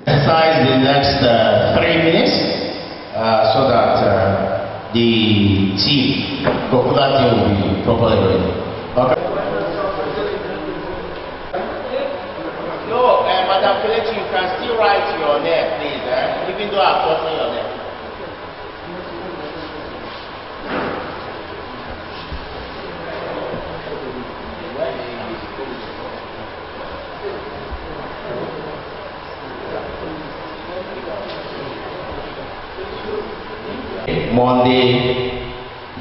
Exercise the next 3 minutes so that the team, popular team, will be properly ready. Okay. No, Madam Kelechi, you can still write your name, please, even though I've gotten your name. Monday,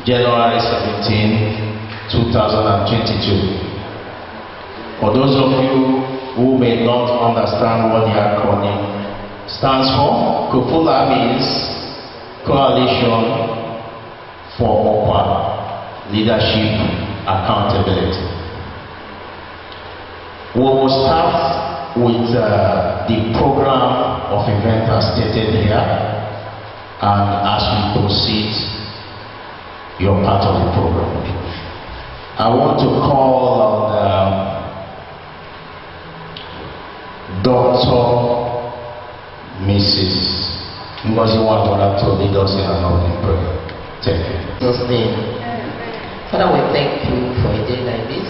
January 17, 2022. For those of you who may not understand what the acronym stands for, COFOLA means Coalition for Open Leadership Accountability. We will start with the program of event as stated here. And as we proceed, you're part of the program. I want to call on Dr. Mrs. Ngozi Nwadola to lead us in an opening prayer. Thank you. In Jesus' name. Father, we thank you for a day like this.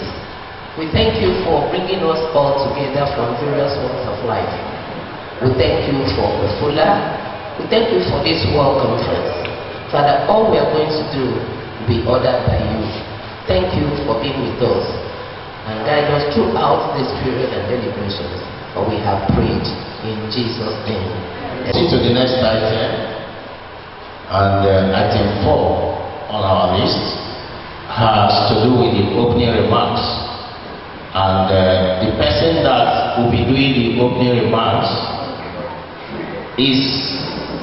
We thank you for bringing us all together from various walks of life. We thank you for the fuller. We thank you for this World Conference. Father, all we are going to do will be ordered by you. Thank you for being with us and guide us throughout this period and deliberations. For we have prayed in Jesus' name. See to the next item, and item 4 on our list has to do with the opening remarks. And the person that will be doing the opening remarks is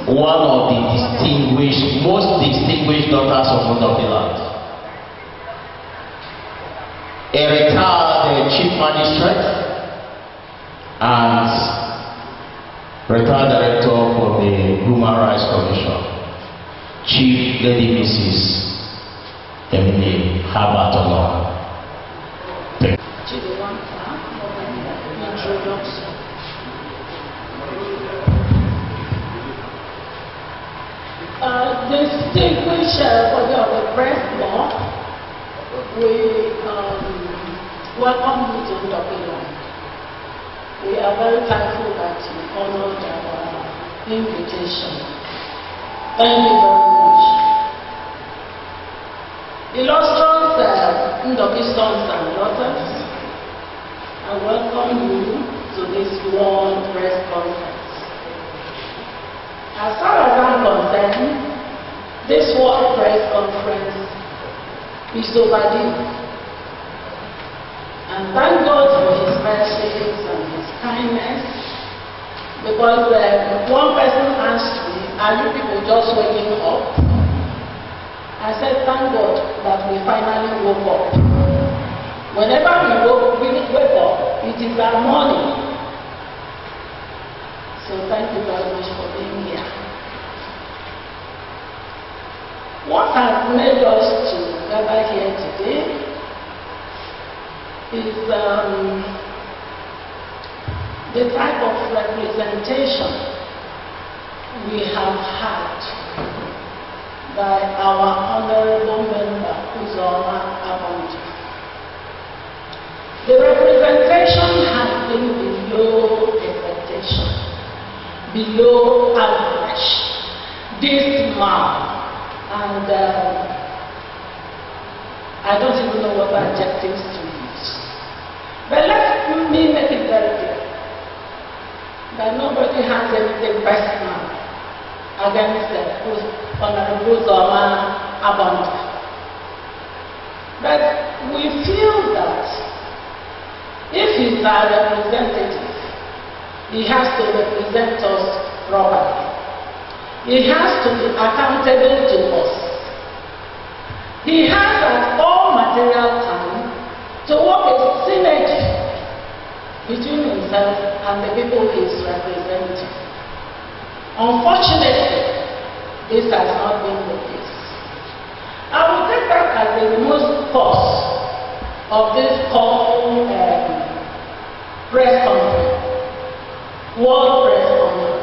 one of the most distinguished daughters of Mundokiland. A retired chief magistrate and retired director for the Human Rights Commission, Chief Lady Mrs. Emily Herbert Olor. Introduction. Distinguished body of the press law, we welcome you to Mundokiland. We are very thankful that you honored our invitation. Thank you very much. Illustrious Ndoki sons and daughters, I welcome you to this World Press Conference. As far as I'm concerned, this World Press Conference is overdue. And thank God for His mercies and His kindness, because one person asked me, are you people just waking up? I said, thank God that we finally woke up. Whenever we wake up, it is our morning. So thank you very much for being here. What has made us to gather here today is the type of representation we have had by our honorable member, Uzoma Abonji. The representation has been below expectation, below average, dismal, and I don't even know what adjectives to use. But let me make it very clear that nobody has anything personal against Honorable Uzoma Abonji. But we feel that if he's our representative, he has to represent us properly. He has to be accountable to us. He has all material himself and the people he is representing. Unfortunately, this has not been the case. I will take that as the most cause of this call press conference, World Press Conference.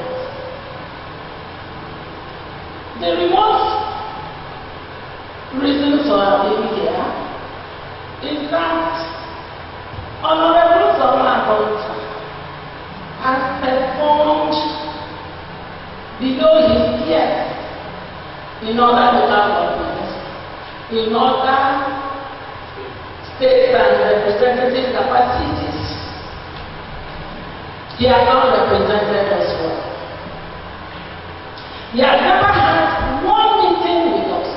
The remote reason for our being here is that Honorable Zoma Bonta has performed below his peers in other local governments, in other states and representative capacities. He has not represented us well. He has never had one meeting with us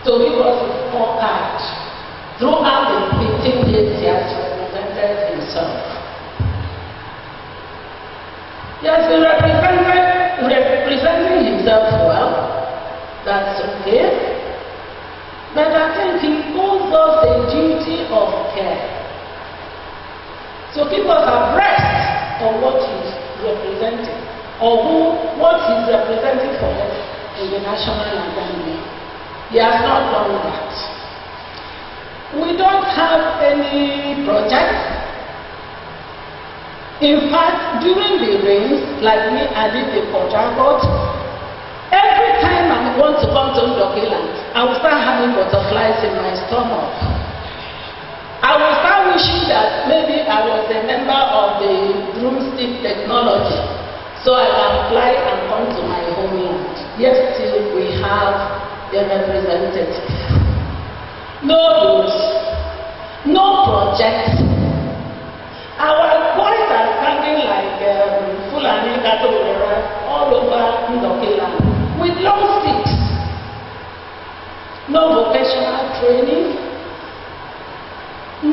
to give us a scorecard throughout the 15 years he has represented himself. He has been representing himself well. That's okay. But I think he owes us a duty of care to keep us abreast of what he's representing, or what he's representing for us in the National Assembly. He has not done that. We don't have any projects. In fact, during the rains, like me, I live in Port Harcourt. Every time I want to come to Ndokiland, I will start having butterflies in my stomach. I will start wishing that maybe I was a member of the broomstick technology, so I can fly and come to my homeland. Yet still we have a representative. No rules, no projects. Our boys are standing like Fulani cattle all over Ndokiland with long sticks. No vocational training,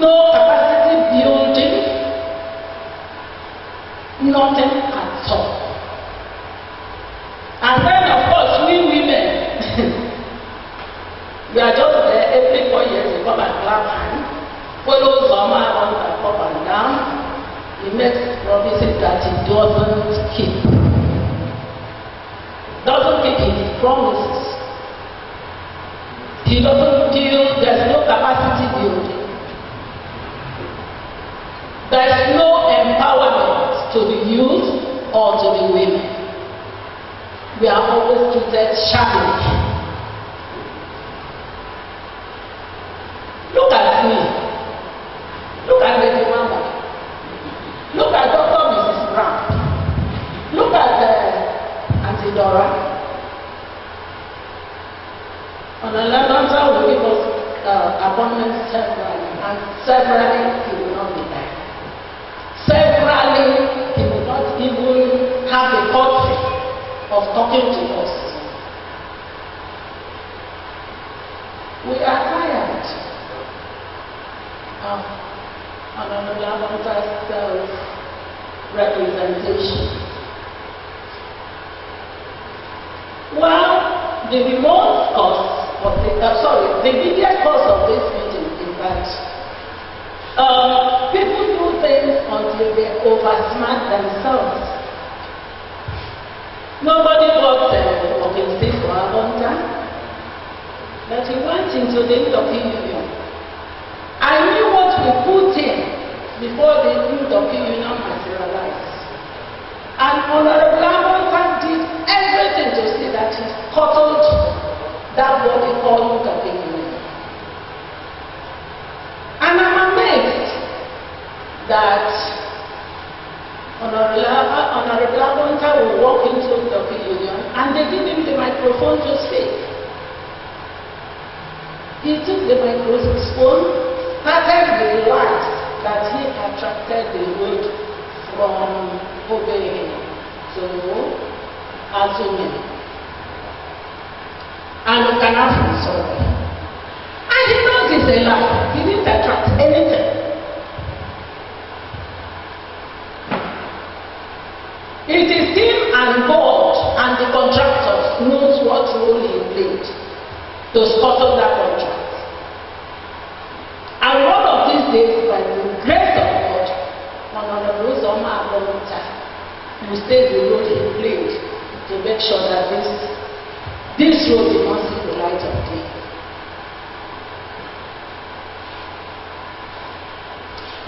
no capacity building, nothing at all. And then of course we women, we are just there every 4 years to come and clap hands, follow Zoma up and down. He makes promises that he doesn't keep. Doesn't keep his promises. He doesn't deal, there's no capacity building. There's no empowerment to the youth or to the women. We are always treated shabbily. Look at me. Look at Lady Mama. Look at Dr. Mrs. Brown. Look at Auntie Dora. On 11th, we give us appointments severally, and severally he will not be there. Severally, he will not even have the courtesy of talking to us. We are tired of Honorable self-representation. Well, the remote cause of the biggest cause of this meeting is that people do things until they oversmart themselves. Nobody got walking stick for a long time, but he went into the European Union. I knew what we put in before the European Union materialized. And Honorable Bonta did everything to see that he scuttled that what they call European Union. And I'm amazed that Honorable Bonta will walk into the European Union and they give him the microphone to speak. He took the microphone, started the light that he attracted the road from Obey to Azumi and Okanafu, sorry. And he knows it's a lie. He didn't attract anything. It is him and God and the contractors knows what role he played to scuttle that contract. And one of these days, by the grace of God, Honorable Zoma will stay the role he played to make sure that this road did not see the light of day.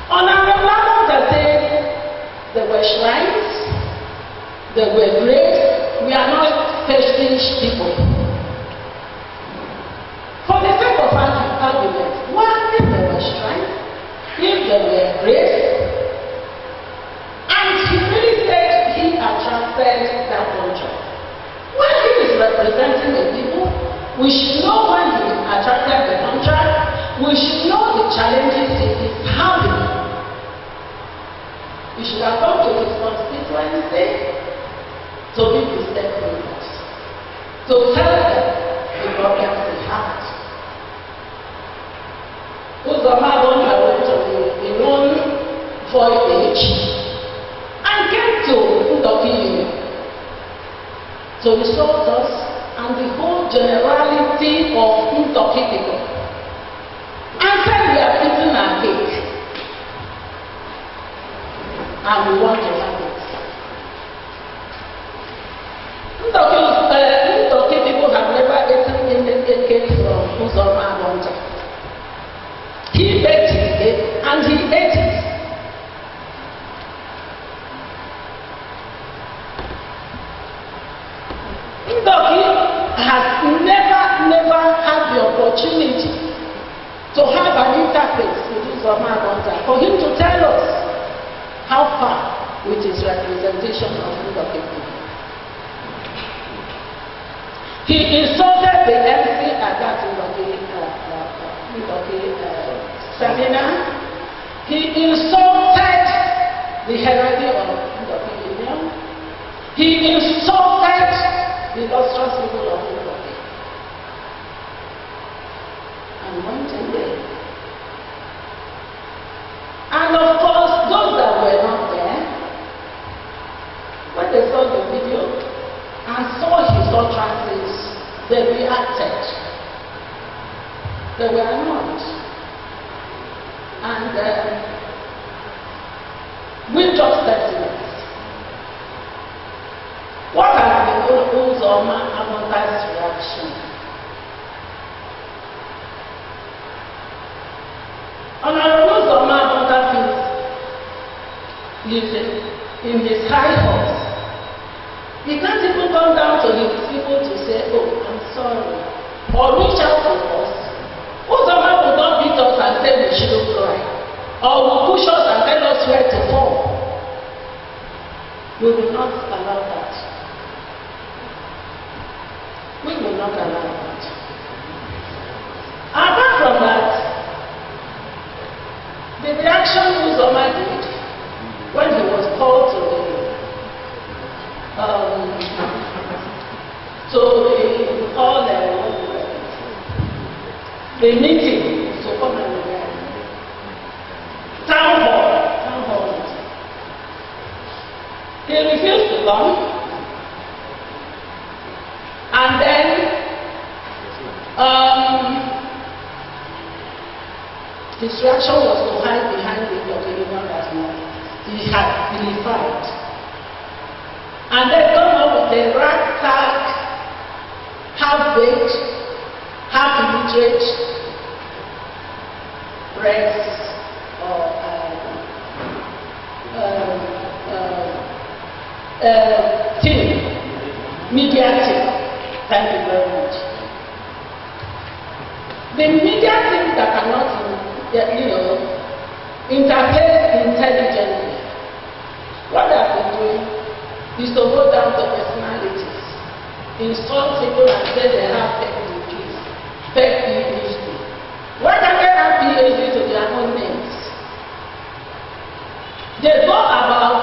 On our level that day, there were shrines, there were graves. We are not fetish people. For the sake of argument, what if there were shrines, if there were graves, and he really said he attracted that contract? When he is representing the people, we should know when he attracted the contract, we should know the challenges he is having. He should have come to his constituency to be his stakeholders, to tell them the problems they have. Uzoma went to the known voyage and came to Ndoki to insult us and the whole generality of Ndoki people, and said we are eating our cake. And we want to have it. Ndoki people have never eaten a cake from Uzoma Bonja. He baked his cake and he ate it. Ndoki has never had the opportunity to have an interface with Uzoma Bonja for him to tell us how far with his representation of Ndoki people. He insulted the MC at that Ndoki seminar. He insulted the hierarchy of Ndoki Union. He insulted the illustrious people of Ndoki and went away. And of course, those that were not there, when they saw the video and saw his utterances, they reacted. They were annoyed. And we just said to them, what has been Uzoma Bonja's reaction? Honorable Uzoma Bonja lives in his high horse. He can't even come down to his people to say, oh, I'm sorry, or reach out to us. Uzoma will not beat us and say we shouldn't cry, or will push us and tell us where to fall. We will not allow that. We will not allow that. Apart from that, the reaction Uzoma did when he was called to the meeting to come and town hall meeting. He refused to come, and then his reaction was to hide behind the document as well. He had vilified. And then come up with a ragtag, half-baked, half-illiterate press or team, media team. Thank you very much. The media team that cannot, interpret intelligently. What they have been doing is to go down to personalities, insult people and say they have degrees, PhD. Why can't they have PhD to their own names? They go about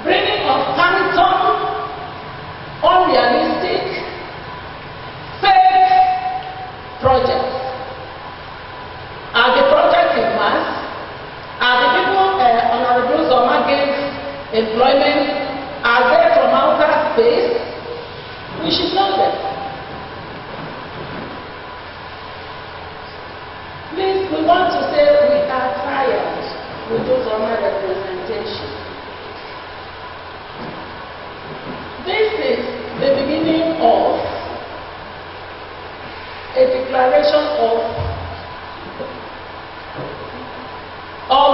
bringing up phantom, unrealistic, fake projects. Are the projects in mass? Are the people Honorable Uzoma gave employment? Are they from outer space? We should know them. Please, we want to say we are tired with Uzoma representation. declaration of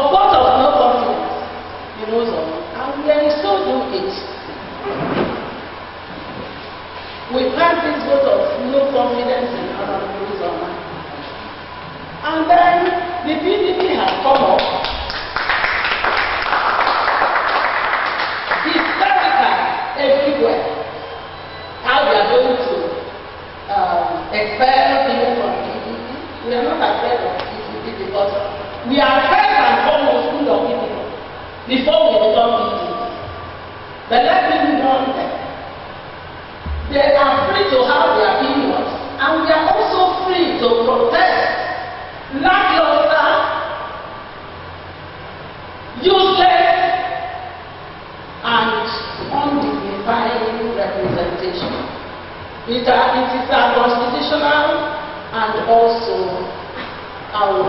vote of no confidence, you know, so, and we are so do it. We passed this vote of no confidence in our Uzoma. And then the PDP has come up. Hysterical everywhere. How we are going to expel people from PDP. We are not afraid of PDP because we are first and foremost full of people before we become PDP. But let me move on there. They are free to have their opinions, and we are also free to protest lackluster, useless, and undignified representation. It is our constitutional and also our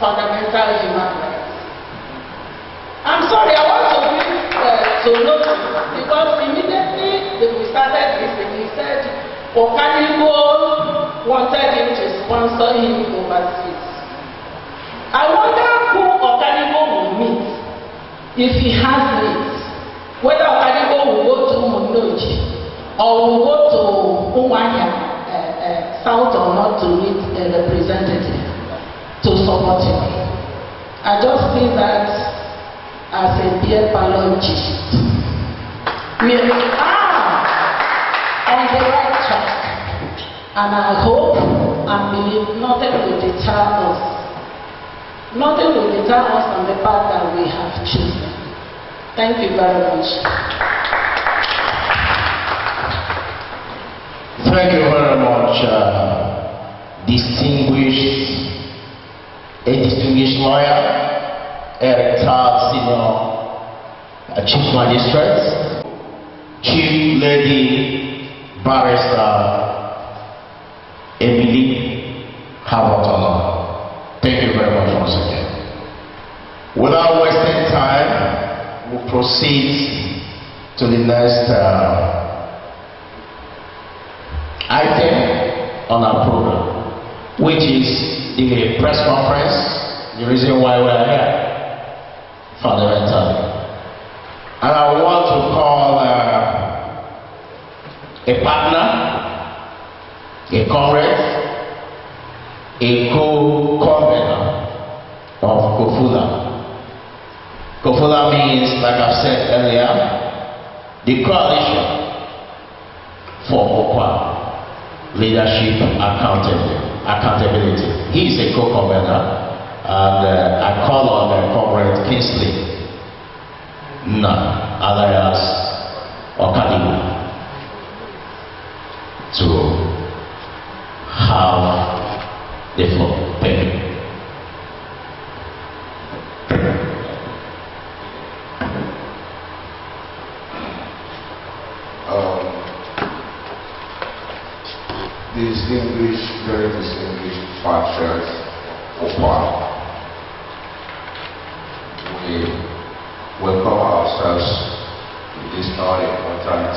fundamental human rights. I'm sorry, I want to bring to notice because immediately we started this and he said Okadibo wanted him to sponsor him overseas. I wonder who Okadibo will meet if he has needs. Whether Okadibo will go to Umunoji or will go to Umuahia South or not to meet a representative to support him. I just see that as a beer parlor gist. We are on the right track, and I hope and believe nothing will deter us. Nothing will deter us on the path that we have chosen. Thank you very much. Thank you very much, distinguished lawyer, Eric Todd, Senior Chief Magistrate, Chief Lady Barrister Emily Habotola. Thank you very much once again. Without wasting time, we'll proceed to the next item on our program, which is the press conference, the reason why we are here, fundamentally. And I want to call a partner, a comrade, a co-convener of Kofula. Kofula means, like I said earlier, the coalition for Okwa leadership accountability. He is a co-convener, and I call on Comrade Kingsley alias Okadibo to have the floor. Thank you. Very distinguished patriots of Okwa, we welcome ourselves to this very important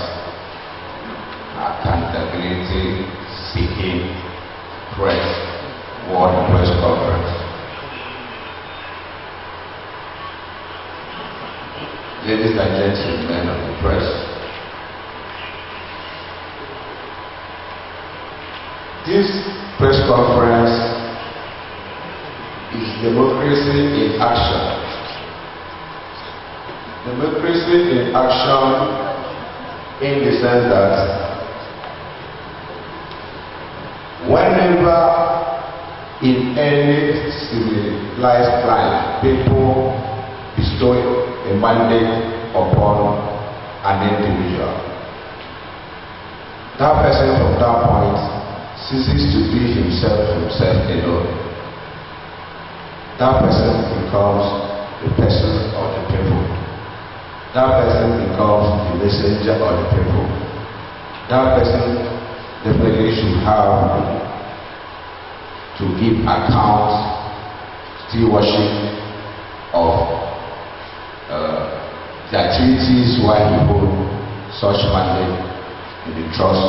accountability seeking world press conference. Ladies and gentlemen of the press, this press conference is democracy in action. Democracy in action in the sense that whenever in any civilized life people bestow a mandate upon an individual, that person from that point ceases to be himself alone. That person becomes the person of the people. That person becomes the messenger of the people. That person definitely should have to give account, stewardship of the activities while he holds such mandate in the trust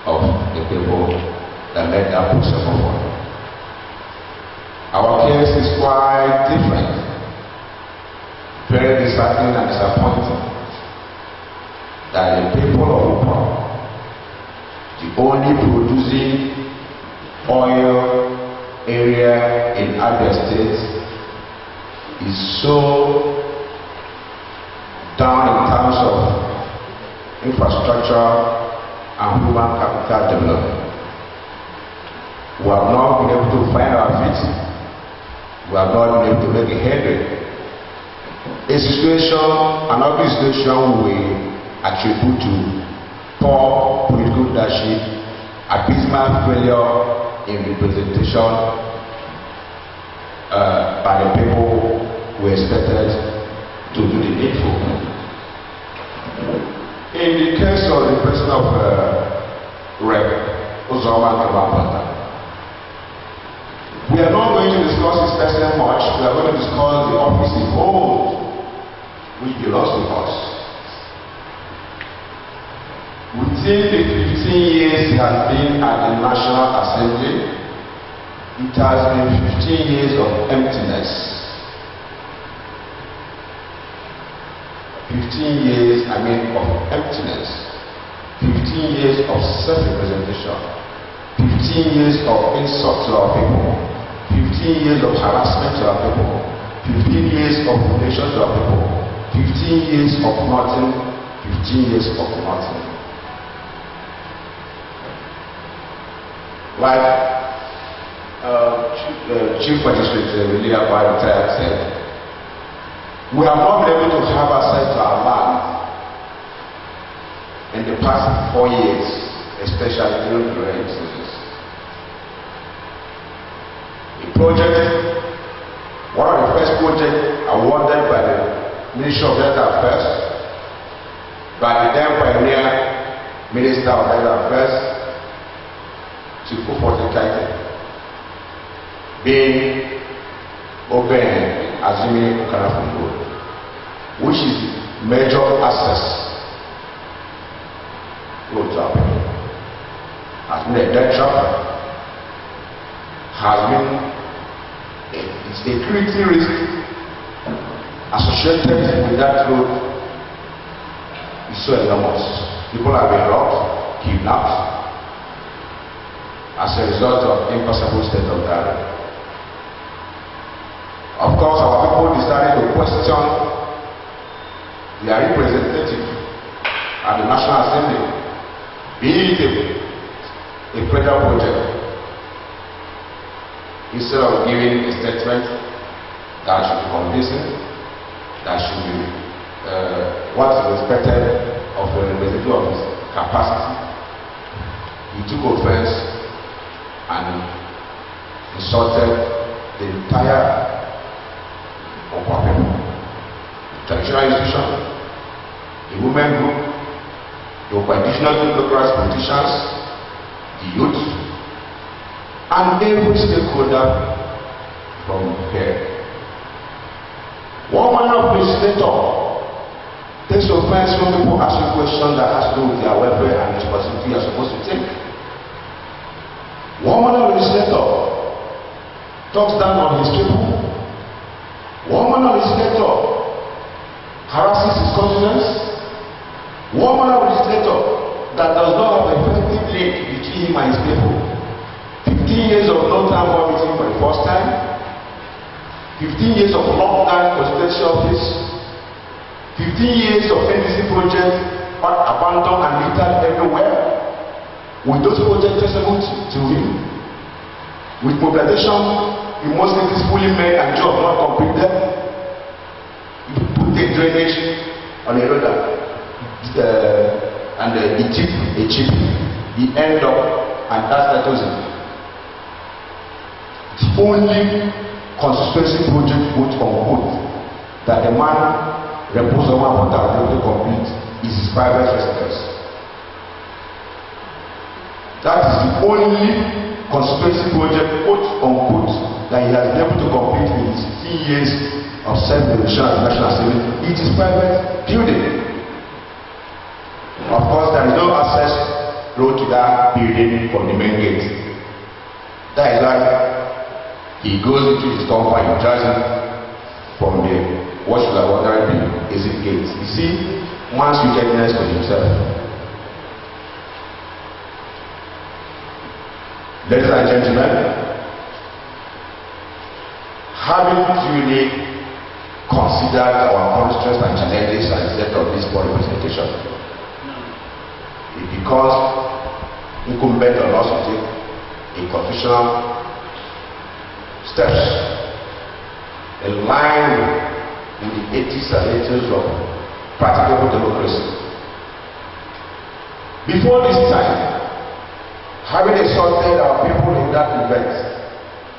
of the people that led that process forward. Our case is quite different, very disheartening and disappointing that the people of Upon, the only producing oil area in Abia State, is so down in terms of infrastructure and human capital development. We have not been able to find our feet. We have not been able to make a headway. A situation, an ugly situation we attribute to poor political leadership, abysmal failure in representation by the people who expected to do the needful. In the case of the person of Rep. Uzoma Kebapata, we are not going to discuss his person much. We are going to discuss the office he holds, which belongs to us. Within the 15 years he has been at the National Assembly, it has been 15 years of emptiness. 15 years, of emptiness. 15 years of self-representation. 15 years of insult to our people. 15 years of harassment to our people. 15 years of humiliation to our people. 15 years of nothing. 15 years of nothing. Like Chief Magistrate William retired said, we have not been able to have access to our land in the past 4 years, especially during the rainy seasons. The project, one of the first projects awarded by the Ministry of Legal Affairs, by the then pioneer Minister of Legal Affairs, Chief Ofortekaite, being open Azumi Okarafu Road, which is major access road to our people, has been a dead trap, has been a security risk associated with that road is so enormous. People have been robbed, kidnapped, as a result of impossible state of the art. Of course, our people decided to question their representative at the National Assembly, be it a federal project, instead of giving a statement that should be convincing, that should be what is expected of the representative of his capacity. He took offense and insulted the entire of our people. The traditional institution, the women group, the traditional democratic politicians, the youth, and every stakeholder from here. One manner of legislator takes offense when people ask you questions that has to do with their welfare and responsibility you are supposed to take. One manner of legislator talks down on his people. One man of legislator harasses his conscience. One man of legislator that does not have a effective link between him and his people. 15 years of long-term war meeting for the first time. 15 years of lockdown constituency office. 15 years of NDC projects abandoned and littered everywhere. With those projects traceable to him. With mobilization, you must make this fully made and job not completed. You put the drainage on a road and a chip, he end up and that settles it. The only constituency project quote unquote that the man reposed on what was able to complete is his private residence. That is the only constituency project quote unquote that he has been able to complete in his 15 years of self-election at the National Assembly. It is private building. Of course, there is no access road to that building from the main gate. That is why he goes into his compound, he drives him from the what should have ordinarily been exit gate. You see, man's wickedness to himself. Ladies and gentlemen, having duly considered our constraints and challenges and set of this board presentation, it becomes incumbent on us to take a constitutional steps in line with the ethics and ethics of practical democracy. Before this time, having assaulted our people in that event,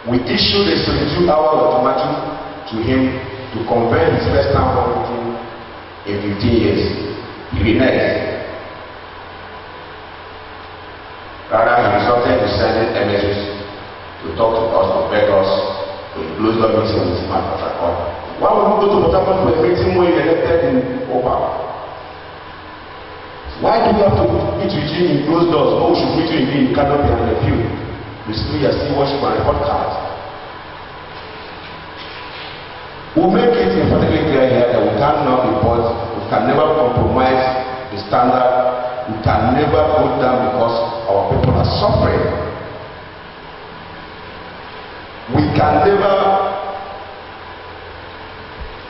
we issued a 72-hour ultimatum to him to convene his first town hall meeting in 15 years. He reneged. Rather, he resorted to sending messages to talk to us, to beg us to close the meeting with him at Port Harcourt. Why would we go to Port Harcourt for a meeting when he elected in Opa? Why do we have to meet with you in closed doors? Or we should meet you in canopy and the pew? We are still worship and report cards. We'll make it emphatically clear here that we cannot report, we can never compromise the standard, we can never go down because our people are suffering. We can never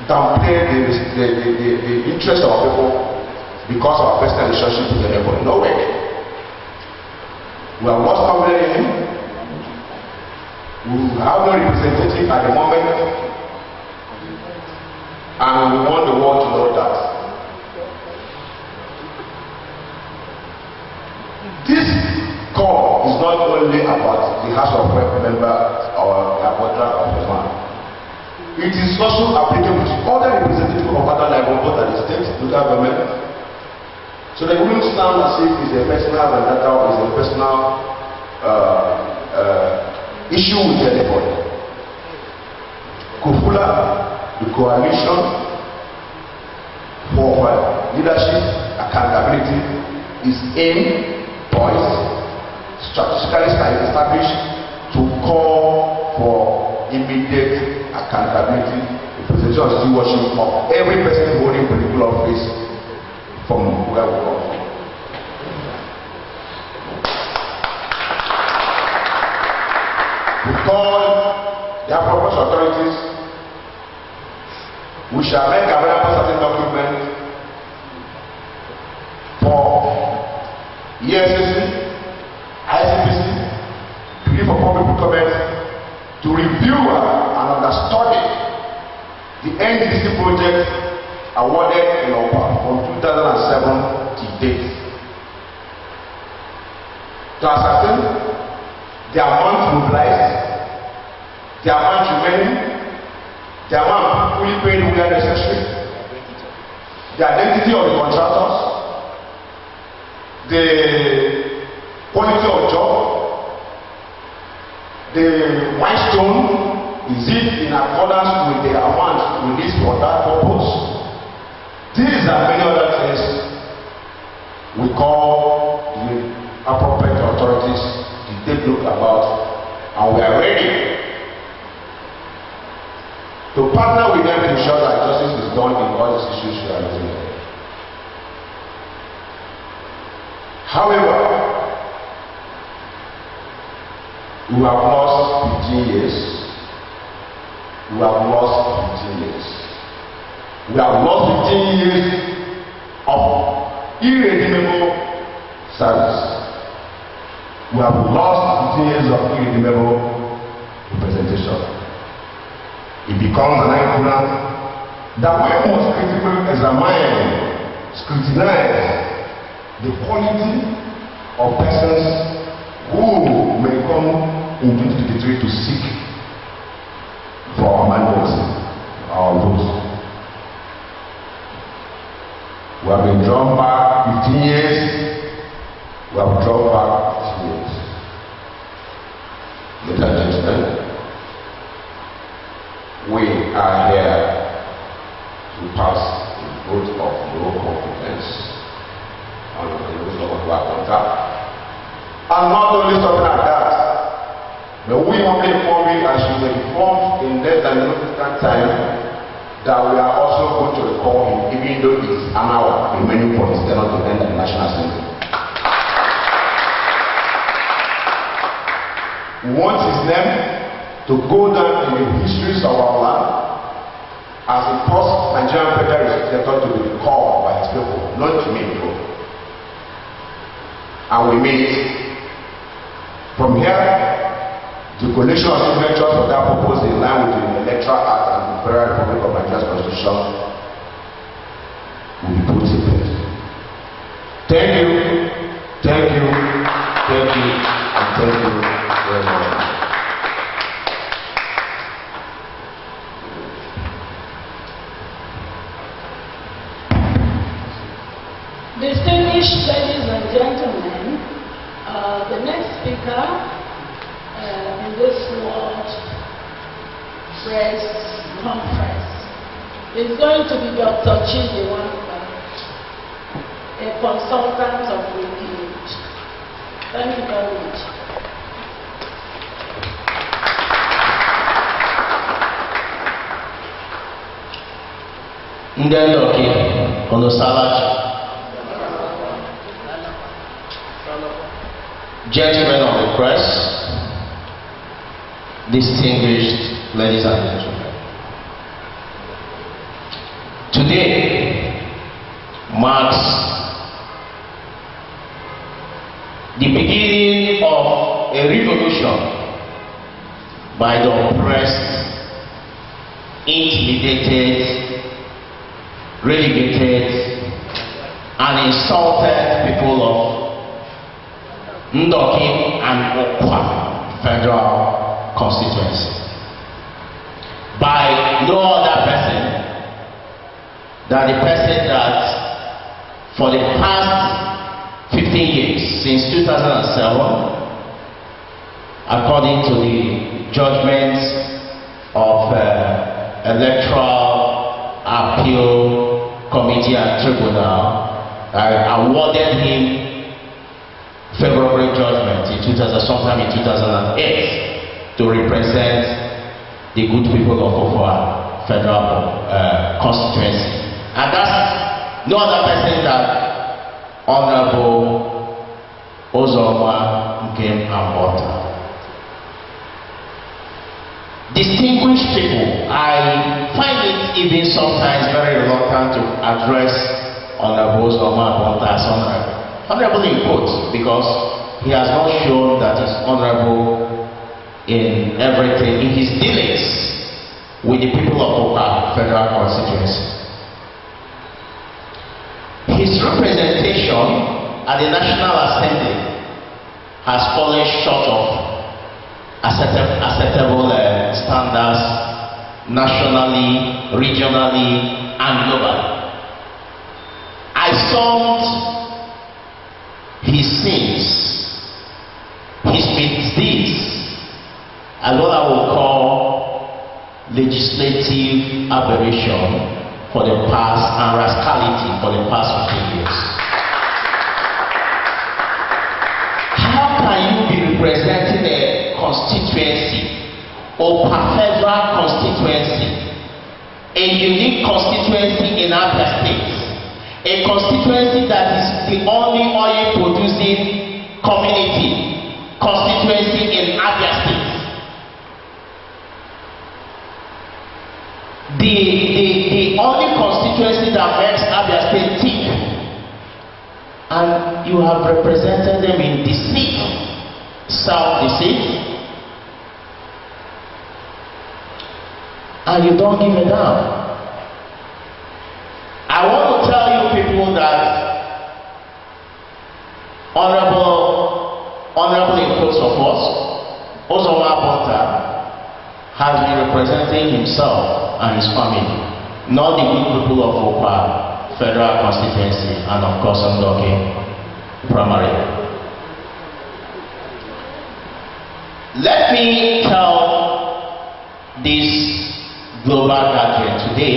downplay the interest of our people because of our personal relationship with anybody. No way. We have lost confidence in him. We have no representative at the moment, and we want the world to know that. This call is not only about the House of Rep member or the Abuja of the man. It is also applicable to other representatives of other levels, both at the state, local government. So they wouldn't stand as if it's a personal vendetta or it's a personal issue with anybody. Kufula, the coalition for leadership accountability is aimed, poised, strategically established to call for immediate accountability, the presentation of stewardship of every person holding political office from where we come from. We call the appropriate authorities. We shall make available certain documents for EFCC, ICPC, to give a public comment, to review and understudy the NDC project awarded in OPA from 2007 to date. To ascertain the amount mobilized, the amount remaining, the amount fully paid where necessary, the identity of the contractors, the quality of job, the milestone, is it in accordance with the amount released for that purpose? These and many other things we call the appropriate authorities to take a look about, and we are ready to partner with them to ensure that justice is done in all these issues we are looking at. However, we have lost 15 years. We have lost 15 years. We have lost 15 years of irredeemable service. We have lost 15 years of irredeemable representation. It becomes an argument that we must critically examine, scrutinize the quality of persons who may come in 2023 to seek for our mandates, our votes. We have been drawn back 15 years. We have drawn back 15 years. Ladies and gentlemen, we are here to pass a vote of no confidence on the resolution of our contract. And not only something like that, But we humbly inform you, as you were informed in less than significant time, that we are also going to recall him, even though it's an hour remaining for his tenure to end at the National Assembly. We want his name to go down in the histories of our land as the first Nigerian federal legislator to be recalled by his people, not to me, though. And we mean it. From here, the collection of signatures for that purpose in line with the Electoral Act and the Federal Republic of Nigeria's Constitution will be put in place. Thank you, thank you, thank you, and thank you very much. Distinguished ladies and gentlemen, the next speaker in this World Press Conference is going to be Dr. Chidi Nwamba, a consultant of repute. Thank you very much. Ndeloki Onosalachi, gentlemen of the press, distinguished ladies and gentlemen, today marks the beginning of a revolution by the oppressed, intimidated, relegated, and insulted people of Ndoki and Okwa Federal Constituency by no other person than the person that for the past 15 years, since 2007, according to the judgments of Electoral Appeal Committee and Tribunal, awarded him favorable judgment sometime in 2008 to represent the good people of Okwa Federal Constituency. And that's no other person than Honorable Uzoma Nkem Ambota. Distinguished people, I find it even sometimes very reluctant to address Honorable Uzoma Ambota as honorable in quotes, because he has not shown that he's honorable in everything, in his dealings with the people of Okwa Federal Constituency. His representation at the National Assembly has fallen short of acceptable standards nationally, regionally, and globally. I summed his sins, his misdeeds, and what I will call legislative aberration for the past and rascality for the past 15 years. How can you be representing a constituency, Okwa Federal Constituency, a unique constituency in Abia State, a constituency that is the only oil producing community constituency in Abia State? The only constituency that makes Abia State tick, and you have represented them in deceit, self-deceit, and you don't give a damn. I want to tell you people that honorable in quotes of us, Uzoma Ambota has been representing himself and his family, not the good people of Okwa Federal Constituency and of course Ndoki Primary. Let me tell this global gathering today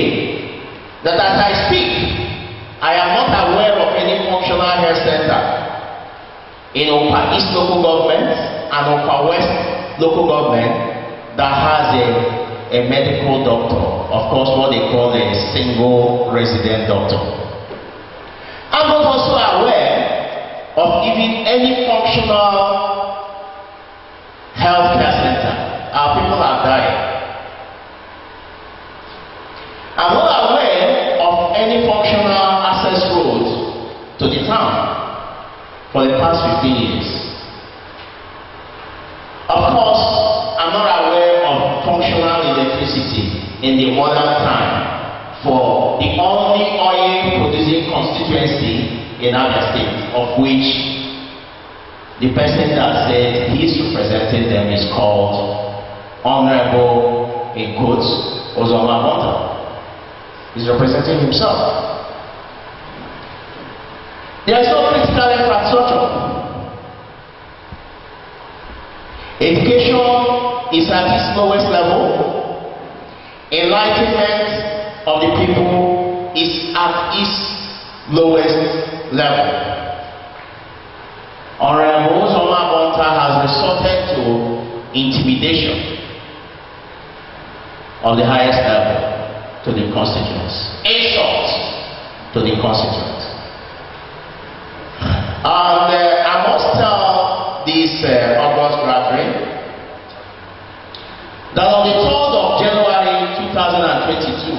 that as I speak, I am not aware of any functional health center in Okwa East Local Government and Okwa West local government that has a medical doctor, of course what they call a single resident doctor. I'm not also aware of even any functional healthcare center. Our people are dying. I'm not aware of any functional access roads to the town for the past 15 years. Of course, I'm not aware of functional electricity in the modern time for the only oil-producing constituency in Abia State, of which the person that said he's representing them is called Honorable, in quotes, Ozoma Monta. He's representing himself. There is no critical infrastructure. Education is at its lowest level. Enlightenment of the people is at its lowest level. Honorable Ozoma Monta has resorted to intimidation on the highest level to the constituents. Insult to the constituents. And I must tell this August gathering that on the 3rd of January 2022,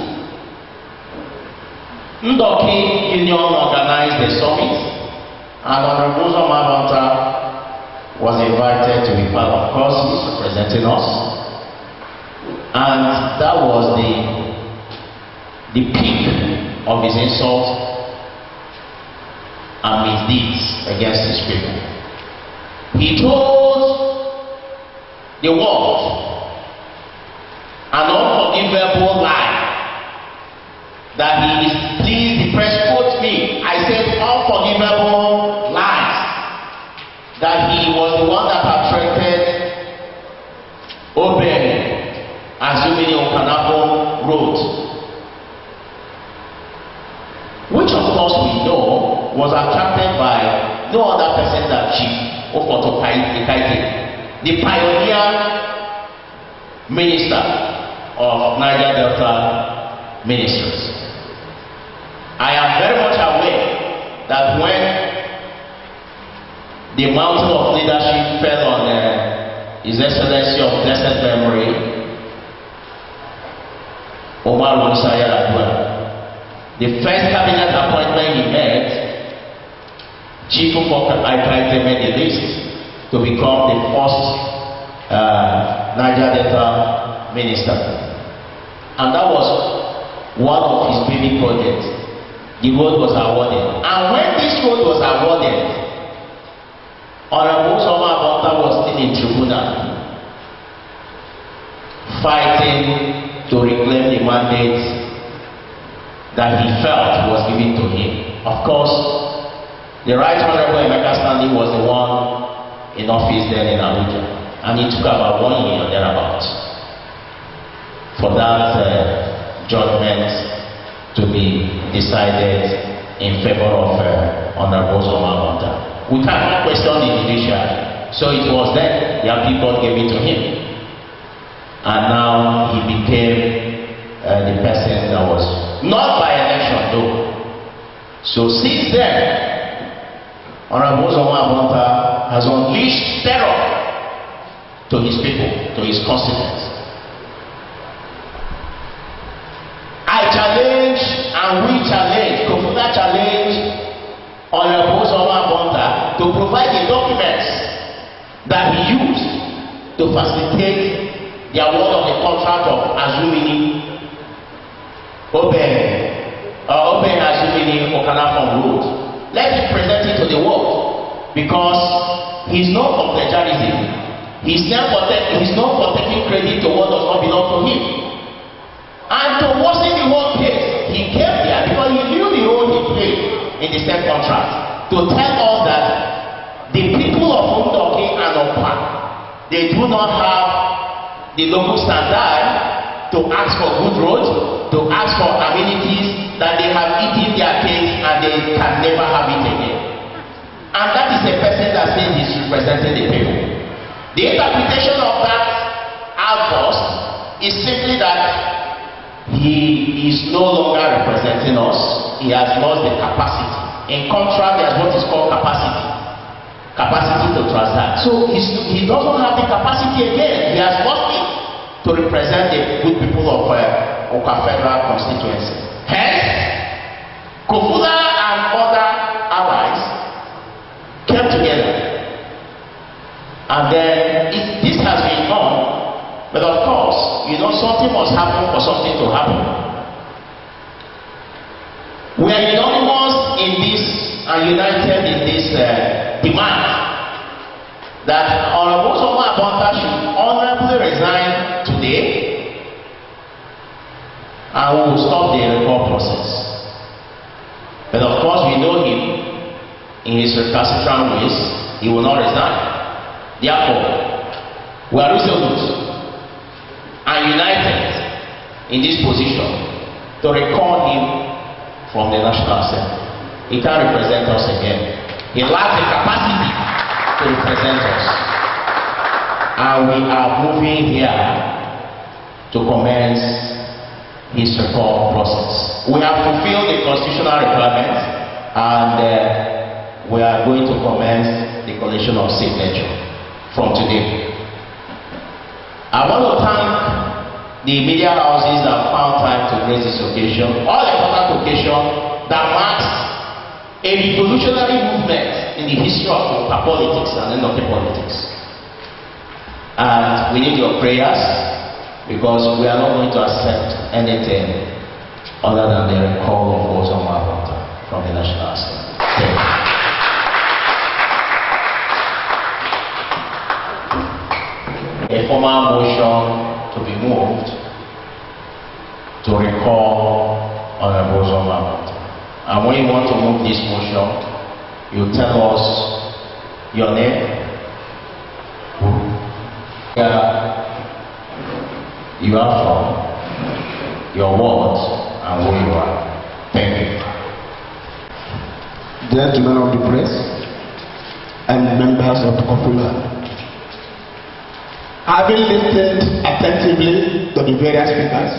Ndoki Union organized a summit, and Honorable Ozoma Monta was invited to be part of. Of course, he's representing us, and that was the peak of his insult and misdeeds against his people. He told the world an unforgivable lie that he is pleased. The press quote me. I said unforgivable lies that he was the one that attracted Obey Azumini Okanafo Road, which of course we know was attracted by no other person than Chief Okoto Ikaite, the pioneer minister of Niger Delta Ministries. I am very much aware that when the mountain of leadership fell on His Excellency of blessed memory, Omar Musa Yar'Adua, the first cabinet appointment he made, Chief Okoto Ikaite made the list to become the first Niger Delta minister. And that was one of his baby projects. The road was awarded. And when this road was awarded, Honorable Ozoma Monta was still in tribunal, fighting to reclaim the mandate that he felt was given to him. Of course, the Right Honorable Emeka Stanley was the one in office then in Abuja, and it took about 1 year thereabouts for that judgment to be decided in favor of Honorable Ozoma Monta. We cannot question the judiciary, so it was then the appeal court gave it to him, and now he became the person that was not by election though. So since then, Honorable Ozoma Monta has unleashed terror to his people, to his constituents. I challenge and we challenge, Kofuta challenge Honorable Ozoma Monta to provide the documents that he used to facilitate the award of the contract of Azumini Obey Azumini Okanafo Road. Let him present it to the world, because he's known for plagiarism. He's known for taking credit to what does not belong to him. And to worsen the whole case, he came there because he knew the role he played in the same contract to tell us that the people of Ndoki and Okpa, they do not have the local standard to ask for good roads, to ask for amenities, that they have eaten their cakes and they can never have it again. And that is a person that says he's representing the people. The interpretation of that outburst is simply that he is no longer representing us. He has lost the capacity. In contrast, there's what is called capacity to transact. So he doesn't have the capacity again. He has lost it to represent the good people of Awka Federal Constituency. Hence, Kofola and other allies came together. And then this has been done. But of course, something must happen for something to happen. We are unanimous in this and united in this demand that Honorable Uzoma Abonta should honorably resign today, and we will stop the recall process. But of course, we know him in his recalcitrant ways. He will not resign. Therefore, we are resolute and united in this position to recall him from the National Assembly. He can't represent us again. He lacks the capacity to represent us. And we are moving here to commence his recall process. We have fulfilled the constitutional requirements, and we are going to commence the collection of signature from today. I want to thank the media houses that found time to grace this occasion, all important occasion that marks a revolutionary movement in the history of Awka politics and Enoke politics. And we need your prayers, because we are not going to accept anything other than the recall of Uzoma Abonta from the National Assembly. Thank you. A formal motion to be moved to recall Honorable Uzoma Abonta. And when you want to move this motion, you tell us your name, where you are from, your words, and who you are. Thank you. Gentlemen of the press and members of the Kofola, having listened attentively to the various speakers,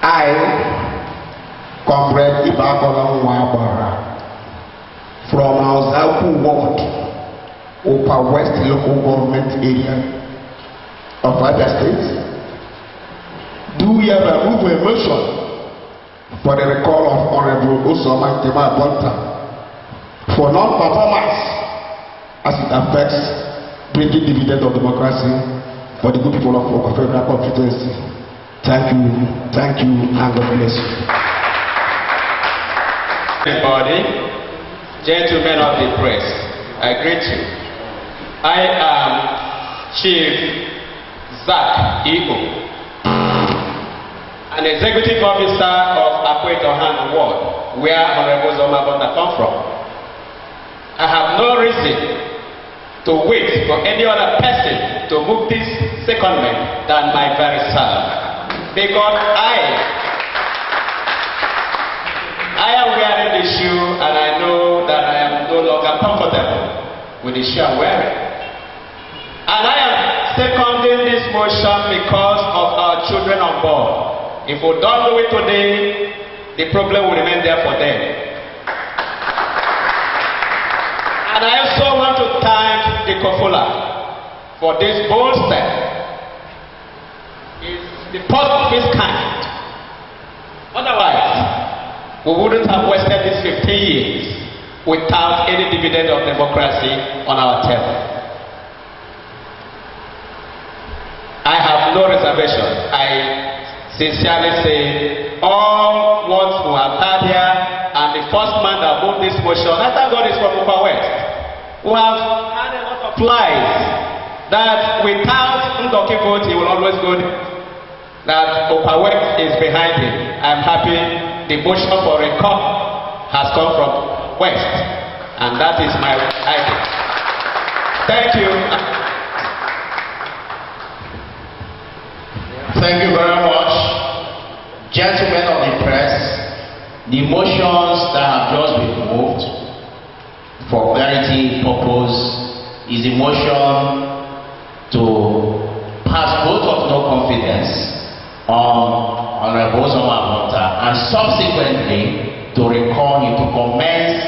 I, Comrade Ibakola Nwabara, from Auzaku Ward, Awka West Local Government Area of Abia State, do we have a move a motion for the recall of Honorable Uzoma Abonta for non-performance as it affects bringing dividend of democracy for the good people of Awka Federal Constituency. Thank you, and God bless you. Everybody, gentlemen of the press, I greet you. I am Chief Zach Ego, an executive officer of Akwedohan Ward, where Honorable Uzoma Abonta come from. I have no reason to wait for any other person to move this secondment than my very self. Because I am wearing the shoe, and I know that I am no longer comfortable with the shoe I'm wearing. And I am seconding this motion because of our children on board. If we don't do it today, the problem will remain there for them. And I also want to thank the Kofola for this bold step. It's the first of its kind. Otherwise, we wouldn't have wasted these 15 years without any dividend of democracy on our table. I have no reservation. I sincerely say all ones who have heard here, and the first man that moved this motion, I thank God is from Awka West, who have had a lot of lies that without Ndoki vote he will always go, that Awka West is behind him. I'm happy the motion for recall has come from West, and that is my idea. Thank you. Thank you very much. Gentlemen of the press, the motions that have just been moved, for clarity purpose, is a motion to pass vote of no confidence on Honorable Uzoma and subsequently to recall him, to commence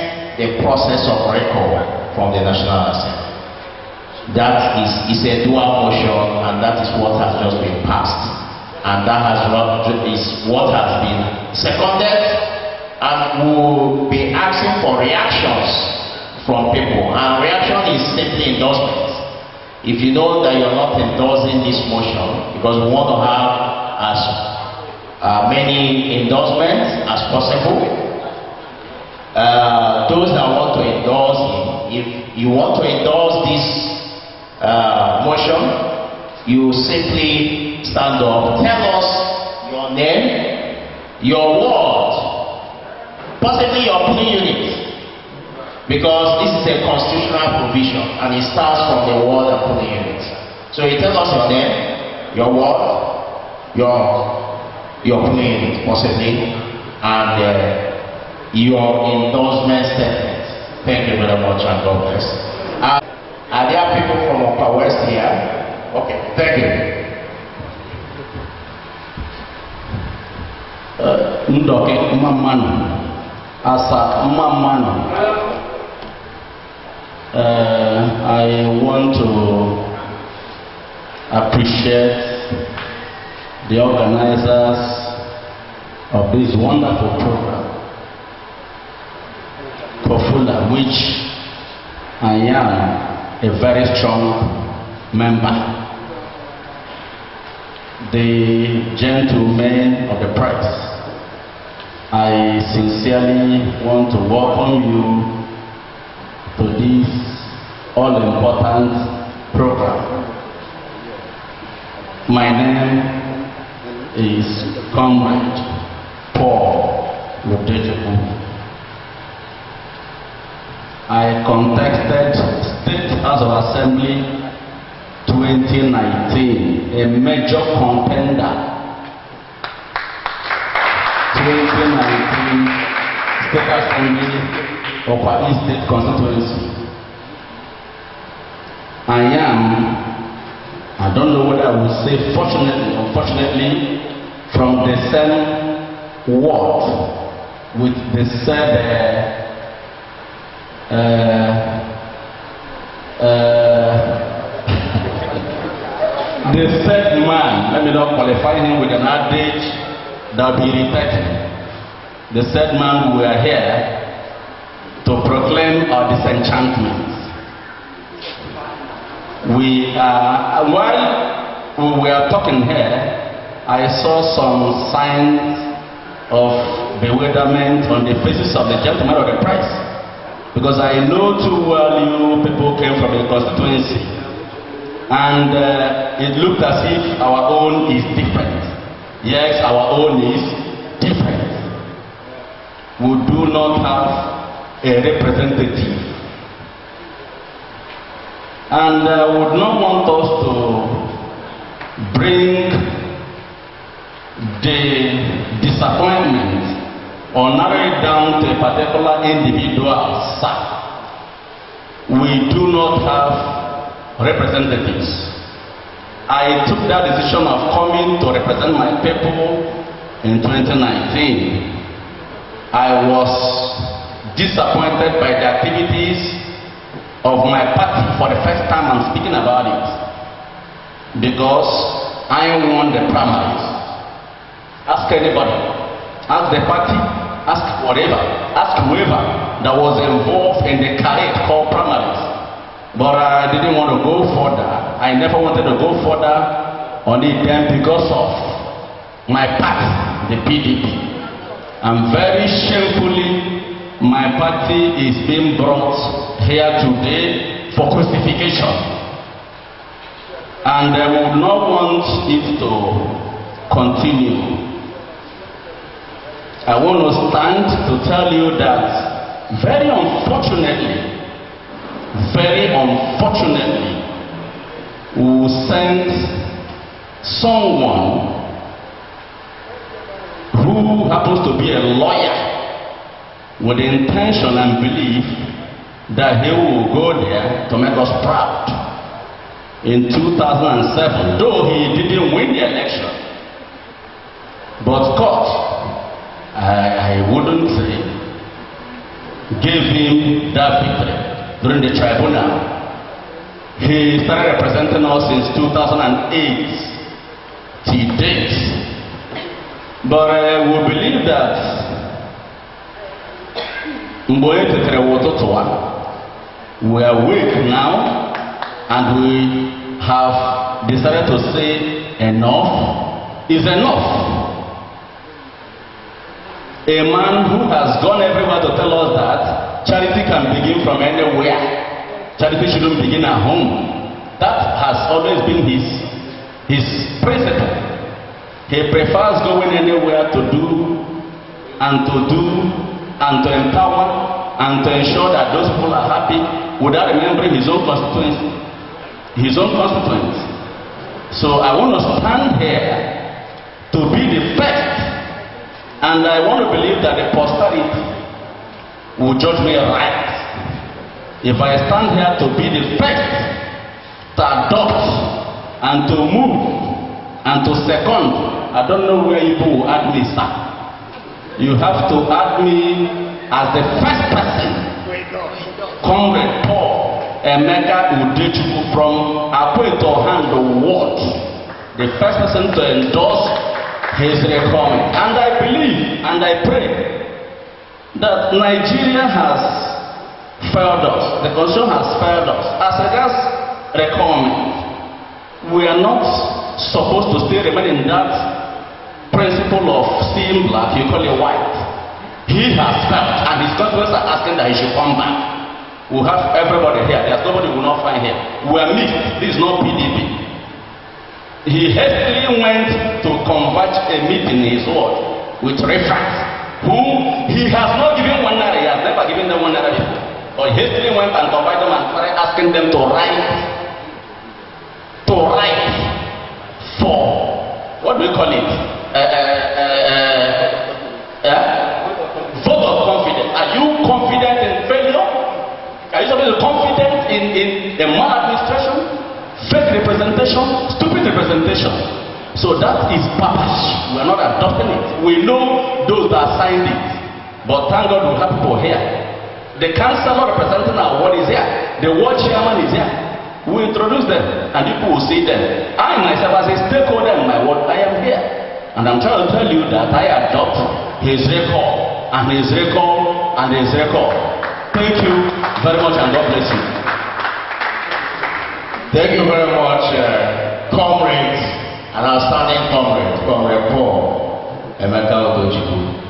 the process of recall from the National Assembly. That is a dual motion, and that is what has just been passed. And that is what has been seconded, and we'll be asking for reactions from people. And reaction is simply endorsement. If you know that you're not endorsing this motion, because we want to have as many endorsements as possible, those that want to endorse him, if you want to endorse this motion, you simply stand up, tell us your name, your ward, possibly your polling unit, because this is a constitutional provision and it starts from the ward and polling unit. So you tell us your name, your ward, your polling unit, possibly, and your endorsement statement. Thank you very much, and God bless. Are there people from Upper West here? Okay, thank you. Ndoke Mamanu, Asa Mamanu. I want to appreciate the organizers of this wonderful program, Kofula, which I am a very strong member. The gentlemen of the press, I sincerely want to welcome you to this all-important program. My name is Comrade Paul Lodejebu. I contested State House of Assembly 2019, a major contender. 2019 State Assembly of Upper East State Constituency. I don't know whether I will say fortunately or unfortunately, from the same ward with the said the said man, let me not qualify him with an adage that will be repeated. The said man, who are here to proclaim our disenchantment. While we were talking here, I saw some signs of bewilderment on the faces of the gentlemen of the press, because I know too well you people came from the constituency, and it looked as if our own is different. Yes, our own is different. We do not have a representative, and would not want us to bring the disappointment or narrow it down to a particular individual side. We do not have representatives. I took that decision of coming to represent my people in 2019. I was disappointed by the activities of my party. For the first time I'm speaking about it, because I won the primaries. Ask anybody, ask the party, ask whatever, ask whoever that was involved in the charade called primaries. But I didn't want to go further. I never wanted to go further on it then because of my party, the PDP. And very shamefully, my party is being brought here today for crucifixion. And I would not want it to continue. I want to stand to tell you that very unfortunately, we sent someone who happens to be a lawyer with the intention and belief that he will go there to make us proud. In 2007, though he didn't win the election, but God, I wouldn't say, gave him that victory during the tribunal. He started representing us since 2008 till date. But we believe that we are awake now and we have decided to say enough is enough. A man who has gone everywhere to tell us that charity can begin from anywhere. Charity shouldn't begin at home. That has always been his principle. He prefers going anywhere to do and to empower and to ensure that those people are happy without remembering his own constituency. So I want to stand here to be the first, and I want to believe that the posterity will judge me right. If I stand here to be the first to adopt and to move and to second, I don't know where you will add me, sir. You have to add me as the first person, Comrade Paul Emeka Udechukwu from Akwa-Ito-Hando Ward, the first person to endorse his requirement. And I believe and I pray that Nigeria has failed us. The constitution has failed us. As regards requirement, we are not supposed to still remain in that principle of seeing black, you call it white. He has failed, and his constituents are asking that he should come back. We have everybody here. There's nobody we will not find here. We are mixed. This is not PDP. He hastily went to convert a meeting in his ward with reference, whom he has not given 1 naira. He has never given them 1 naira before. But he hastily went and converted them and started asking them to write for, what do we call it? Vote of confidence. Are you confident in failure? Are you supposed to be confident in a maladministration, fake representation, stupid representation? So that is purpose. We are not adopting it. We know those that signed it. But thank God we have people here. The councillor representing our ward is here. The ward chairman is here. We introduce them and people will see them. I myself as a stakeholder in my ward, I am here. And I'm trying to tell you that I adopt his record and his record and his record. Thank you very much and God bless you. Thank you very much, comrades, an outstanding Comrade Paul Emeka Udechukwu.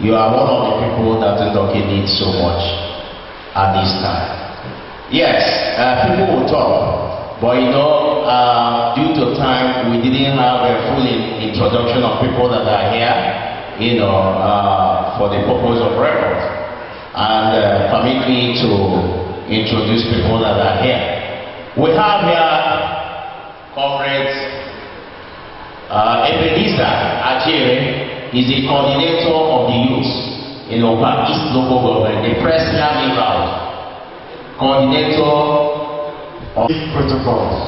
You are one of the people that Ndoki needs so much at this time. Yes, people will talk, but you know, due to time, we didn't have a full introduction of people that are here, you know, for the purpose of record. And permit me to introduce people that are here. We have here Comrade Ebenezer Achire. Is the coordinator of the youth in Opa East Local Government, the press hearing round. Coordinator of protocols.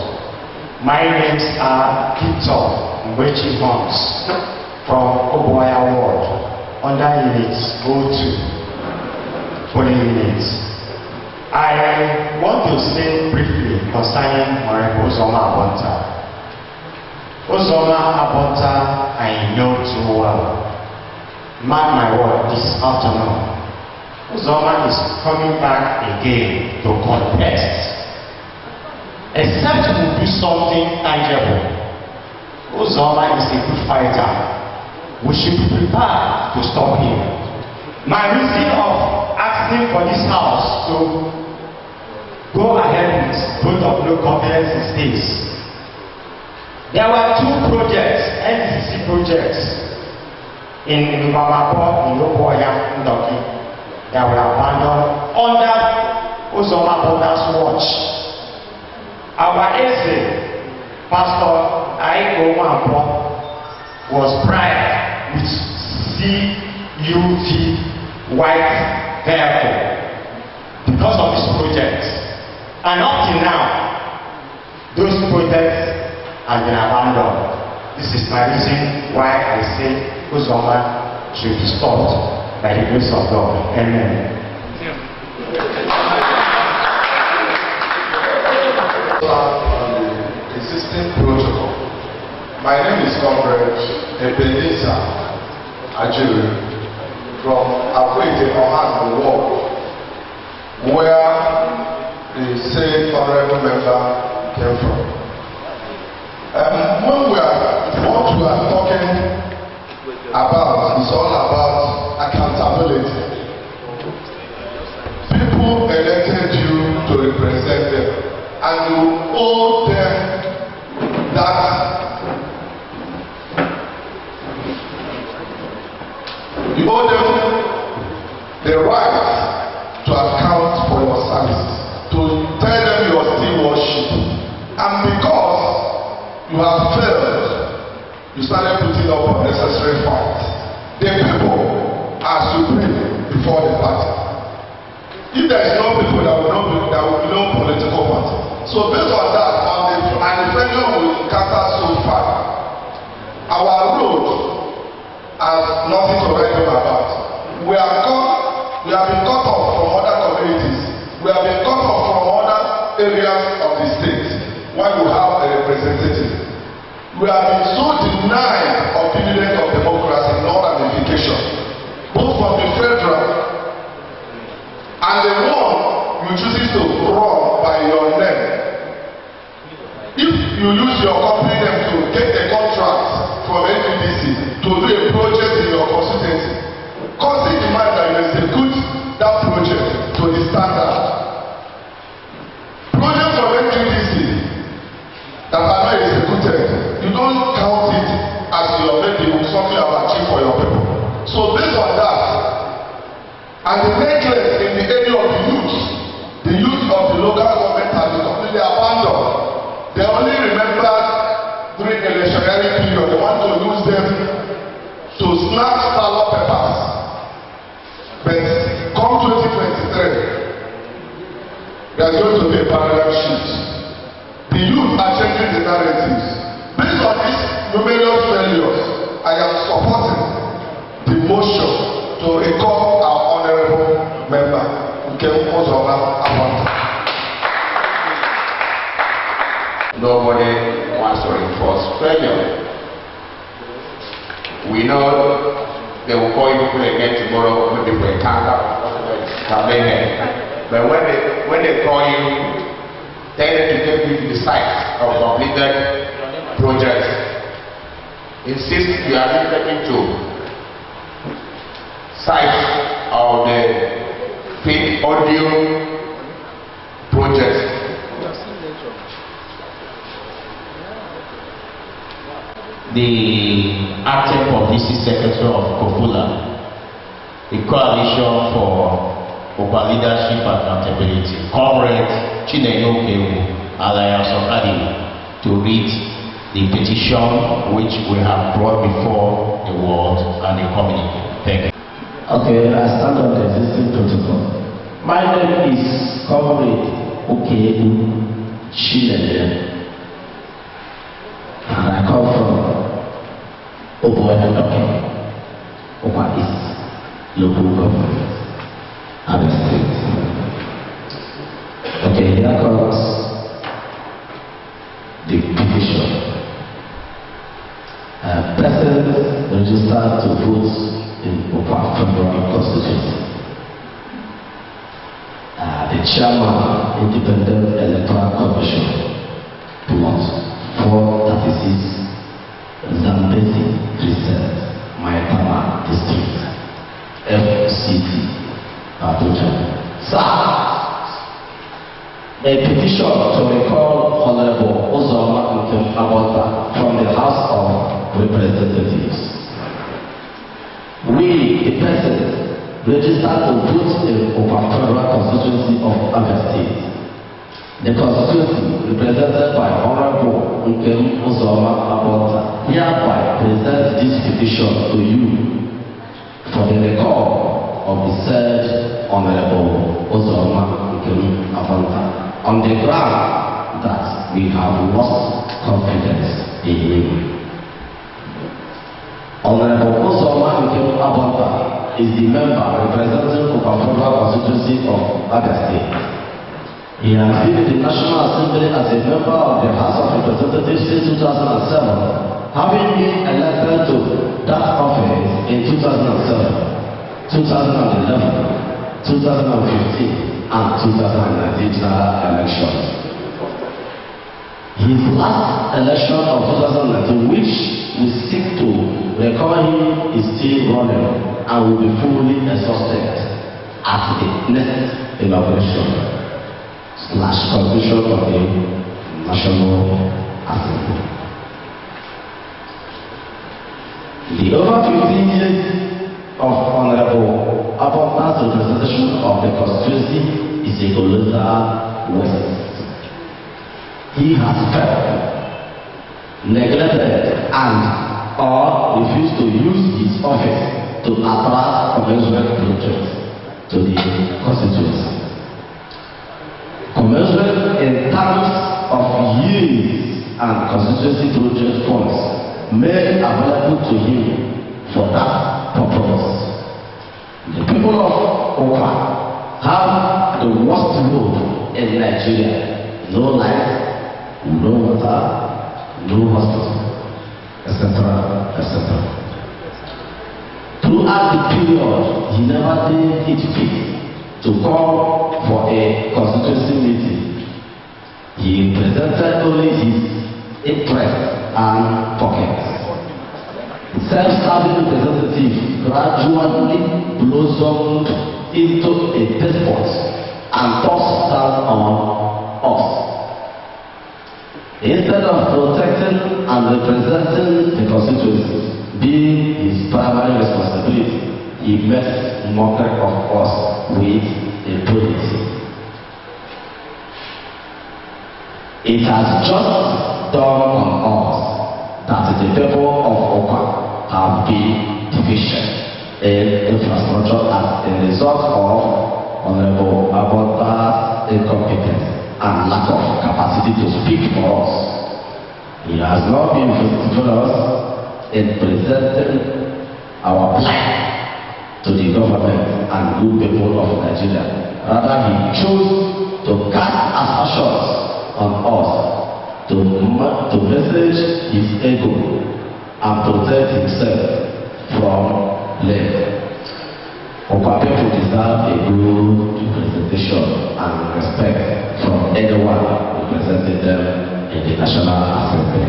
My names are Victor Mwechi Bonds from Oboya Ward, under units O2, polling units. I want to say briefly concerning Honorable Uzoma Abonta. Uzoma Abonta, I know too well. Mark my word, this afternoon, Uzoma is coming back again to contest. Except we do something tangible. Uzoma is a good fighter. We should be prepared to stop him. My reason of asking for this house to go ahead with vote of no confidence is this. There were 2 projects, NCC projects, in Bamako, in Oboya, Ndoki, that were abandoned under Uzoma Abonta's watch. Our essay, Pastor Aiko Wampo, was bribed with CUV white vehicle. because of these projects. And up till now, those projects have been abandoned. This is my reason why I say Uzoma should be stopped by the grace of God. Amen. Existing protocol. My name is Comrade Ebenezer Ajuru from Akwete Ohan Ward, where the same honorable member came from. What we are talking about is all about accountability. People elected you to represent them, and you owe them that. You owe them the right to account for your services, to tell them your stewardship. And because you have failed, you started putting up unnecessary fights. The people are supreme before the party. If there is no people, there will be no political party. So based on that, and the failure we encounter so far, our road has nothing to write home about. We have been cut off from other communities. We have been cut off from other areas of the state. Why we have a representative? We have been so denied of dividend of democracy, not ramification, both from the federal and the one you chooses to run by your name. If you use your company name to get a contract from NPDC to do a project in your constituency, consider in mind that you execute that project to the standard. Projects from NPDC that are not executed, you don't count it as your maybe something you have achieved for your people. So based on that, and the necklace in the area of the youth of the local government has been completely abandoned. They only remember during the electionary period, they want to use them to snatch ballot papers. But come 2023, there is going to be a paradigm shift. The youth are changing the narratives. Based on these numerous failures, I am supporting the motion to recall our honorable member, Nkem Uzoma Amanda. Nobody wants to enforce failure. We know they will call you people again tomorrow, maybe for a counter, but when they call you, tell them to take you to the site of completed projects. Insist you are not taken to site of the film audio projects. The acting publicity secretary of Kofula, the coalition for Opa leadership and accountability, Comrade Chinenye Okewu, Alliance of Adi, to read the petition which we have brought before the world and the community. Thank you. Okay, I stand on the existing protocol. My name is Comrade Okewu Chinenye, and I come from Oboyadoke, Opa East local government, Abia State. Okay, here comes the petition. Persons registered to vote in Opa Federal Constituency. The Chairman, Independent Electoral Commission, plot 436 Zambezi Crescent, Maitama District, FCT, Abuja. Sir, a petition to recall Honorable Uzoma Nkem Amanda from the House of Representatives. We, the persons registered to vote in Opa Federal Constituency of Abia State. The constituency represented by Honorable Nkem Uzoma Amanda hereby presents this petition to you for the recall of the said Honorable Uzoma Nkem Abonta on the ground that we have lost confidence in him. Honorable Uzoma Nkem Abonta is the member representing Okafora constituency of Abia State. He has been in the National Assembly as a member of the House of Representatives since 2007, having been elected to that office in 2007, 2011, 2015, and 2019 general elections. His last election of 2019, which we seek to recover him, is still running and will be fully exhausted at the next inauguration / conclusion of the National Assembly. The over 15 years of Honorable Abonta's representation of the constituency is a colossal waste. He has failed, neglected, and or refused to use his office to attract commensurate projects to the constituency. Commensurate in terms of years and constituency project funds made available to him for that purpose. The people of Okwa have the worst road in Nigeria. No light, no water, no hospital, etc., etc. Throughout the period, he never did it fit to call for a constituency meeting. He presented only his interests and pockets. Self-serving representative gradually blossomed into a despot and tossed down on us. Instead of protecting and representing the constituency being his primary responsibility, he makes mockery of us with impunity. It has just dawned on us that the people of Okwa have been deficient in infrastructure as a result of Honorable Abonta's incompetence and lack of capacity to speak for us. He has not been faithful to us in presenting our plight to the government and good people of Nigeria. Rather, he chose to cast aspersions on us to message his ego and protect himself from blame. Okwa people deserve a good representation and respect from anyone representing them in the National Assembly.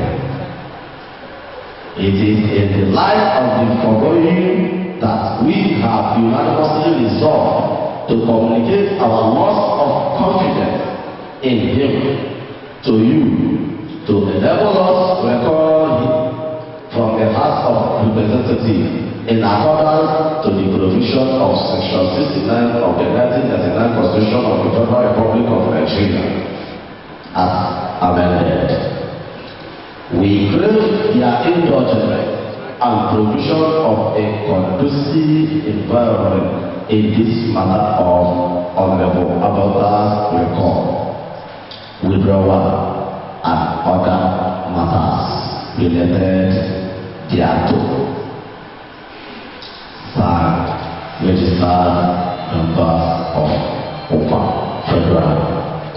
It is in the light of the foregoing that we have unanimously resolved to communicate our loss of confidence in him to you, to enable us to recall him from the House of Representatives in accordance to the provision of Section 69 of the 1999 Constitution of the Federal Republic of Nigeria, as amended. We crave their indulgence and provision of a conducive environment in this matter of Honorable Abonta's record, withdrawal, and other matters related thereto. Signed, registered members of Okwa Federal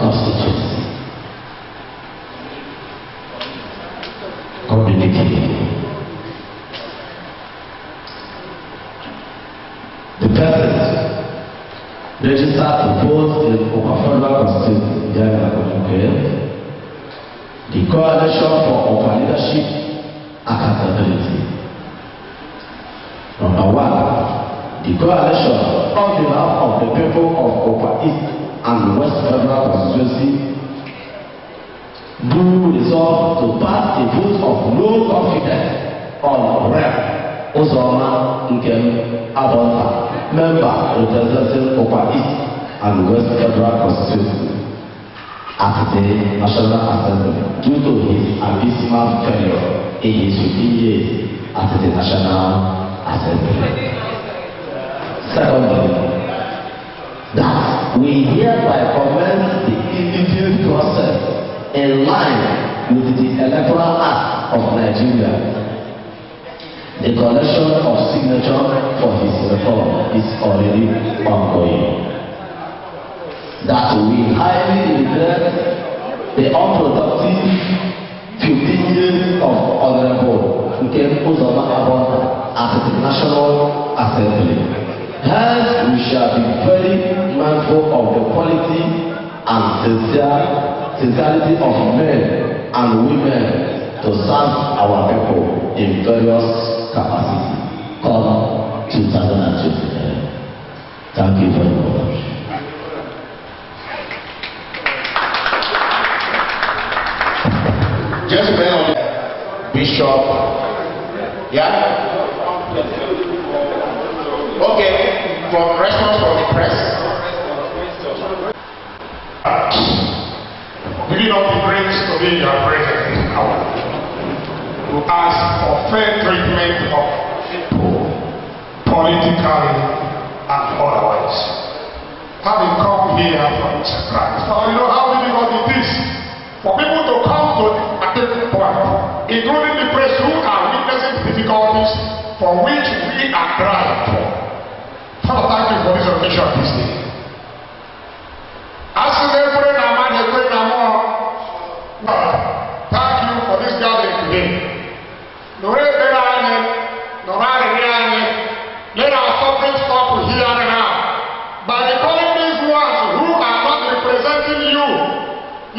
Constituency. Communicating. The person registered to vote in Okwa Federal Constituency, the Coalition for Okwa Leadership Accountability. Number one, the coalition on behalf of the people of Okwa East and West Federal Constituency do resolve to pass a vote of no confidence on Rep. Uzoma Nkem Abonta, member representing Okwa East and West Federal Constituency at the National Assembly due to his abysmal failure in his 15 years at the National Assembly. Secondly, that we hereby commence the interview process in line with the Electoral Act of Nigeria. The collection of signatures for his reform is already ongoing. That we highly regret the unproductive 15 years of Honorable Nkem Uzoma Abonta at the National Assembly. Hence, we shall be very mindful of the quality and sincerity of men and women to serve our people in various capacities. Come 2023. Thank you very much. Gentlemen, Bishop, yeah? Okay, from response from the press. Giving up the grace to be your present hour to ask for fair treatment of people, politically and otherwise. Having come here from Christ, so you know how difficult it is for people to come to a certain point, including the press who are witnessing difficulties for which we are crying for. Father, thank you for this occasion this day. As you may pray now, man, you pray now more. God, thank you for this gathering today. Let our suffering stop here and now. By calling these ones who are not representing you,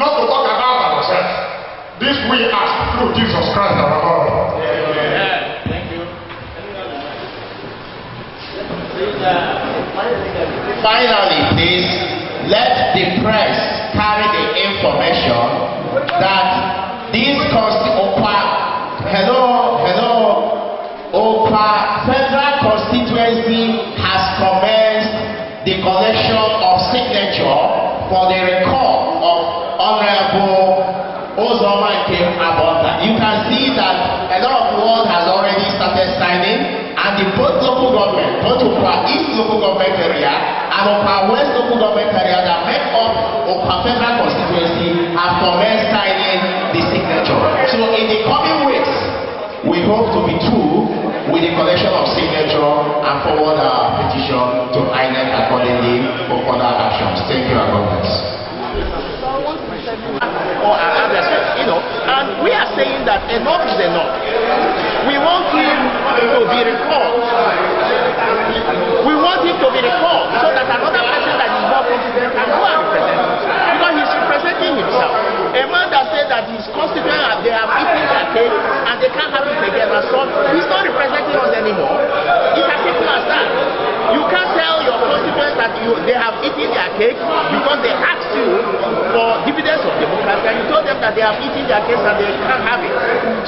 not to talk about ourselves. This we ask through Jesus Christ our Lord. Yeah. Thank you. Finally, please, let the press carry the information that this Opa Federal Constituency has commenced the collection of signature for the record of Honorable Uzoma Nkem Abonta. You can see that a lot of world has already started signing, and the both local government, both Opa East local government area and Opa West local government area that make up Opa Federal Constituency have commenced signing the signature. So in the coming weeks, we hope to be through with the collection of signature and forward our petition to INEC accordingly for further actions. Thank you, our government. Or others, and we are saying that enough is enough. We want him to be recalled. We want him to be recalled so that another person that is more confident can go and represent him. Because he's representing himself. A man that said that his constituents, they have eaten their cake and they can't have it again and so he's not representing us anymore. It's as simple as that. You can't tell your constituents that they have eaten their cake because they asked you for dividends of democracy and you told them that they have eaten their cake and they can't have it.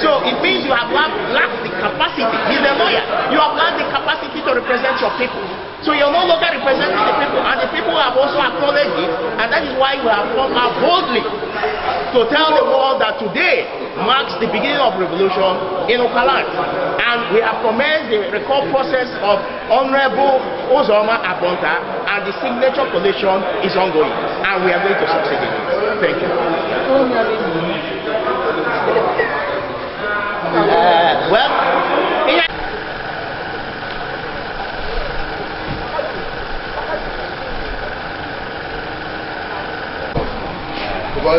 So it means you have lacked the capacity. He's a lawyer. You have lacked the capacity to represent your people. So you're no longer representing the people, and the people have also acknowledged it, and that is why we have come out boldly to tell the world that today marks the beginning of revolution in Okaland. And we have commenced the record process of Honorable Uzoma Abonta, and the signature collation is ongoing, and we are going to succeed in it. Thank you. Well,